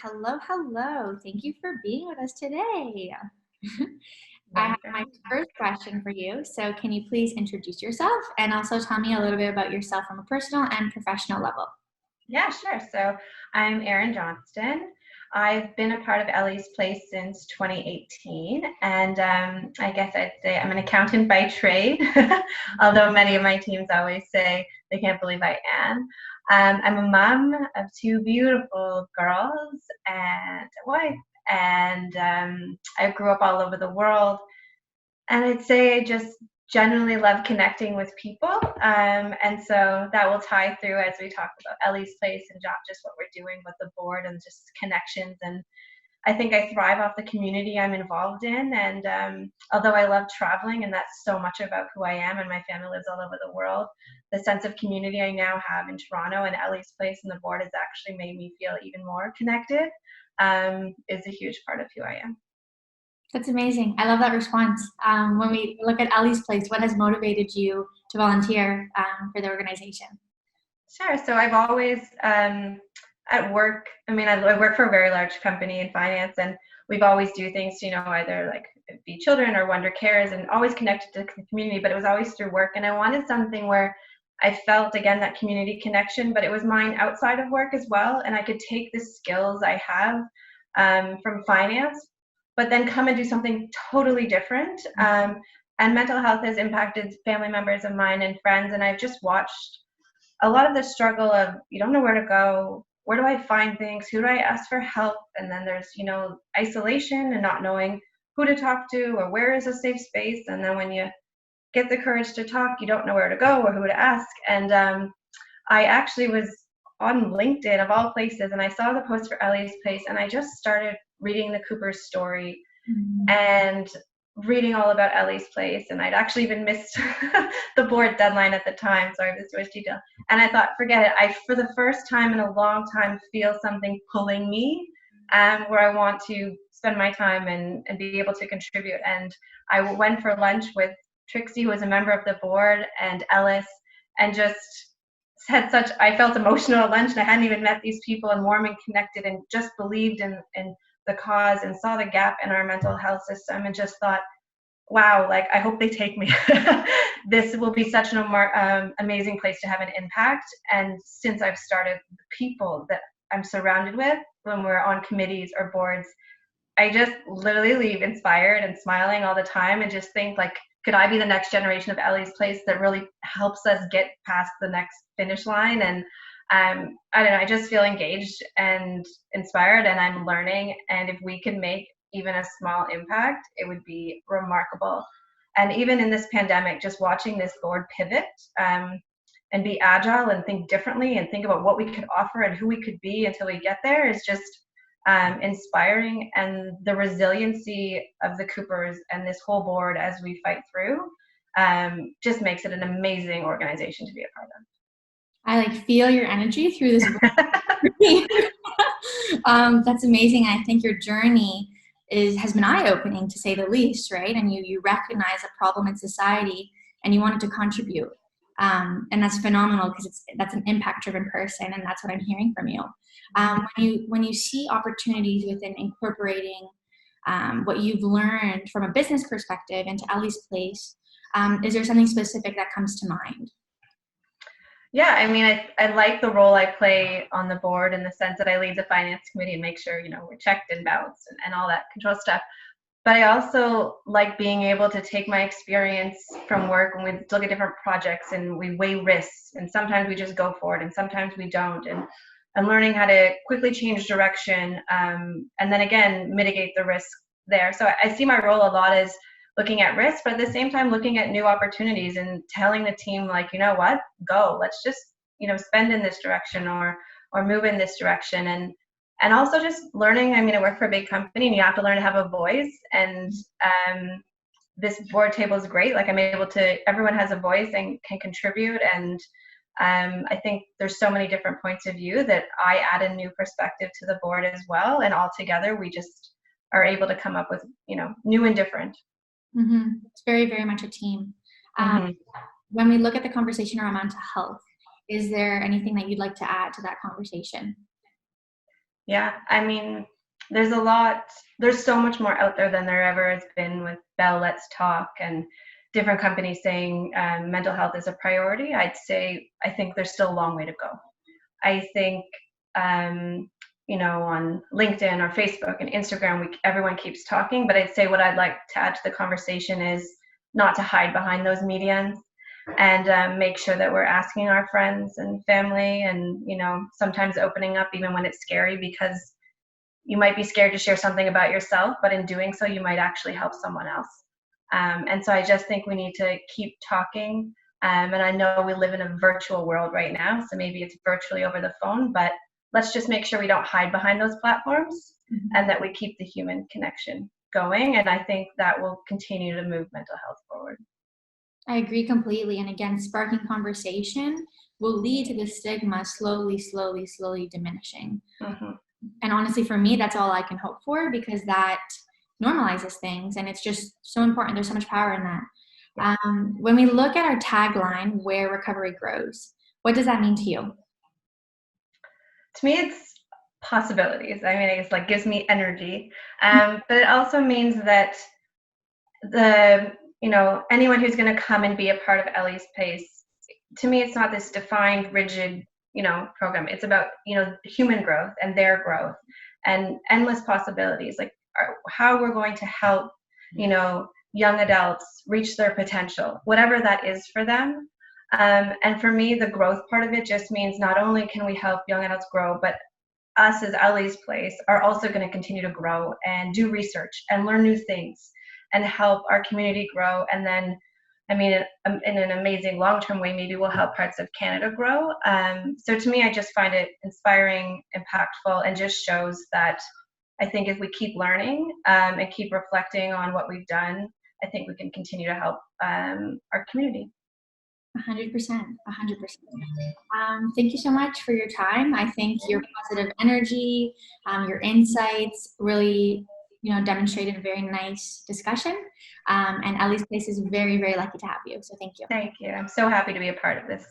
Hello, hello. Thank you for being with us today. I have Wonderful. my first question for you. So, can you please introduce yourself and also tell me a little bit about yourself from a personal and professional level? Yeah, sure. So I'm Erin Johnston. I've been a part of Ellie's Place since 2018, and I guess I'd say I'm an accountant by trade, although many of my teams always say they can't believe I am. I'm a mom of two beautiful girls and a wife, and I grew up all over the world. And I'd say I just generally love connecting with people. And so that will tie through as we talk about Ellie's Place and just what we're doing with the board and just connections. And I think I thrive off the community I'm involved in. And although I love traveling, and that's so much about who I am, and my family lives all over the world, the sense of community I now have in Toronto and Ellie's Place and the board has actually made me feel even more connected, is a huge part of who I am. That's amazing. I love that response. When we look at Ellie's Place, what has motivated you to volunteer for the organization? Sure. So I've always, at work, I work for a very large company in finance, and we've always do things, either like be children or Wonder Cares, and always connected to the community, but it was always through work. And I wanted something where I felt, again, that community connection, but it was mine outside of work as well. And I could take the skills I have from finance, but then come and do something totally different. And mental health has impacted family members of mine and friends, and I've just watched a lot of the struggle of you don't know where to go, where do I find things, who do I ask for help, and then there's isolation and not knowing who to talk to or where is a safe space, and then when you get the courage to talk, you don't know where to go or who to ask. And I actually was on LinkedIn of all places, and I saw the post for Ellie's Place, and I just started reading the Cooper's story and reading all about Ellie's Place, and I'd actually even missed the board deadline at the time, so I have this much detail. And I thought, forget it. I, for the first time in a long time, feel something pulling me, where I want to spend my time and be able to contribute. And I went for lunch with Trixie, who was a member of the board, and Ellis, and just I felt emotional at lunch, and I hadn't even met these people, and warm and connected, and just believed in the cause and saw the gap in our mental health system, and just thought, wow, like I hope they take me. This will be such an amazing place to have an impact. And since I've started, the people that I'm surrounded with when we're on committees or boards, I just literally leave inspired and smiling all the time, and just think, like, could I be the next generation of Ellie's Place that really helps us get past the next finish line? And I don't know, I just feel engaged and inspired, and I'm learning. And if we can make even a small impact, it would be remarkable. And even in this pandemic, just watching this board pivot, and be agile and think differently and think about what we could offer and who we could be until we get there is just inspiring. And the resiliency of the Coopers and this whole board as we fight through just makes it an amazing organization to be a part of. I feel your energy through this. That's amazing. I think your journey has been eye-opening, to say the least, right? And you recognize a problem in society and you wanted to contribute. And that's phenomenal, because that's an impact-driven person, and that's what I'm hearing from you. When you see opportunities within incorporating what you've learned from a business perspective into Ellie's Place, is there something specific that comes to mind? Yeah, I like the role I play on the board, in the sense that I lead the finance committee and make sure, we're checked and balanced and all that control stuff. But I also like being able to take my experience from work when we look at different projects and we weigh risks, and sometimes we just go for it and sometimes we don't. And learning how to quickly change direction, and then again, mitigate the risk there. So I see my role a lot as looking at risk, but at the same time looking at new opportunities and telling the team, like, you know what, go, let's just, spend in this direction or move in this direction. And also just learning, I work for a big company, and you have to learn to have a voice. And this board table is great. Like, I'm able to, everyone has a voice and can contribute. And I think there's so many different points of view that I add a new perspective to the board as well. And all together, we just are able to come up with, new and different. Mm-hmm. It's very, very much a team. When we look at the conversation around mental health, is there anything that you'd like to add to that conversation? Yeah, I mean, there's so much more out there than there ever has been with Bell Let's Talk and different companies saying mental health is a priority. I think there's still a long way to go. I think, um, on LinkedIn or Facebook and Instagram, everyone keeps talking, but I'd say what I'd like to add to the conversation is not to hide behind those medians and make sure that we're asking our friends and family and, sometimes opening up even when it's scary, because you might be scared to share something about yourself, but in doing so, you might actually help someone else. And so I just think we need to keep talking. And I know we live in a virtual world right now, so maybe it's virtually over the phone, but let's just make sure we don't hide behind those platforms and that we keep the human connection going. And I think that will continue to move mental health forward. I agree completely. And again, sparking conversation will lead to the stigma slowly diminishing. Mm-hmm. And honestly, for me, that's all I can hope for, because that normalizes things, and it's just so important. There's so much power in that. When we look at our tagline, where recovery grows, what does that mean to you? To me, it's possibilities. I mean, it's like gives me energy, but it also means that anyone who's going to come and be a part of Ellie's Pace, to me, it's not this defined, rigid, program. It's about, human growth and their growth and endless possibilities, like how we're going to help, young adults reach their potential, whatever that is for them. And for me, the growth part of it just means not only can we help young adults grow, but us as Ellie's Place are also going to continue to grow and do research and learn new things and help our community grow. And then, I mean, in an amazing long-term way, maybe we'll help parts of Canada grow. So to me, I just find it inspiring, impactful, and just shows that I think if we keep learning and keep reflecting on what we've done, I think we can continue to help our community. 100%. Thank you so much for your time. I think your positive energy, your insights really, demonstrated a very nice discussion. And Ellie's Place is very, very lucky to have you. So thank you. Thank you. I'm so happy to be a part of this.